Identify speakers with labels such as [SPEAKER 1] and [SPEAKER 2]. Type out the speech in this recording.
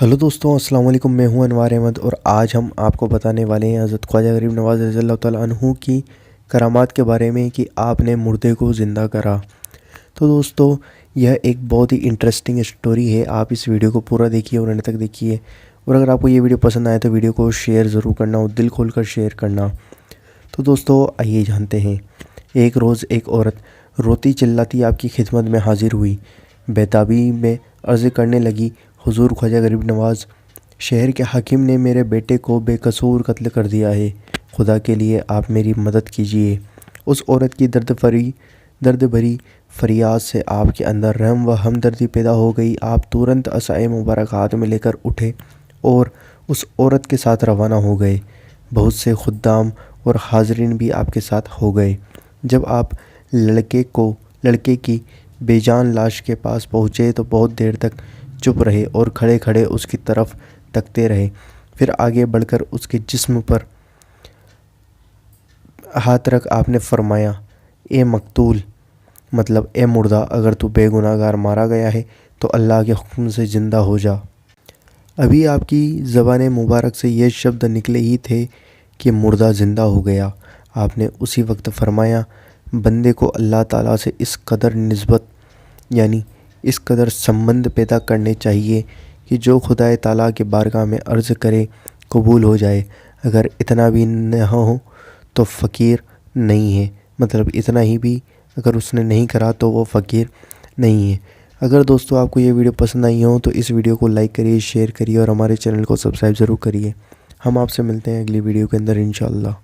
[SPEAKER 1] Hello दोस्तों, अस्सलाम वालेकुम। मैं हूं अनवार अहमद और आज हम आपको बताने वाले हैं हज़रत ख्वाजा गरीब नवाज़ रज़ी अल्लाह ताला अन्हु की करामात के बारे में कि आपने मुर्दे को ज़िंदा करा। तो दोस्तों, यह एक बहुत ही इंटरेस्टिंग स्टोरी है। आप इस वीडियो को पूरा देखिए और अंत तक देखिए। और अगर आपको ये वीडियो पसंद आए तो वीडियो को शेयर ज़रूर करना और दिल खोल कर शेयर करना। तो दोस्तों, आइए जानते हैं। एक रोज़ एक औरत रोती चिल्लाती आपकी खिदमत में हाजिर हुई। बेताबी में अर्ज़ करने लगी, हुज़ूर ख्वाजा गरीब नवाज़, शहर के हाकिम ने मेरे बेटे को बेकसूर कत्ल कर दिया है। खुदा के लिए आप मेरी मदद कीजिए। उस औरत की दर्द भरी फरियाद से आपके अंदर रहम व हमदर्दी पैदा हो गई। आप तुरंत असाए मुबारक हाथ में लेकर उठे और उस औरत के साथ रवाना हो गए। बहुत से खुद्दाम और हाज़रीन भी आपके साथ हो गए। जब आप लड़के की बेजान लाश के पास पहुँचे तो बहुत देर तक चुप रहे और खड़े खड़े उसकी तरफ तकते रहे। फिर आगे बढ़कर उसके जिस्म पर हाथ रख आपने फरमाया, ए मकतूल, मतलब ए मुर्दा, अगर तू बेगुनाहगार मारा गया है तो अल्लाह के हुक्म से ज़िंदा हो जा। अभी आपकी ज़बान मुबारक से ये शब्द निकले ही थे कि मुर्दा ज़िंदा हो गया। आपने उसी वक्त फरमाया, बंदे को अल्लाह ताला से इस कदर निस्बत यानी इस कदर संबंध पैदा करने चाहिए कि जो खुदाए ताला के बारगाह में अर्ज़ करे कबूल हो जाए। अगर इतना भी न हो तो फ़कीर नहीं है, मतलब इतना ही भी अगर उसने नहीं करा तो वो फ़कीर नहीं है। अगर दोस्तों आपको ये वीडियो पसंद आई हो तो इस वीडियो को लाइक करिए, शेयर करिए और हमारे चैनल को सब्सक्राइब ज़रूर करिए। हम आपसे मिलते हैं अगली वीडियो के अंदर इंशाअल्लाह।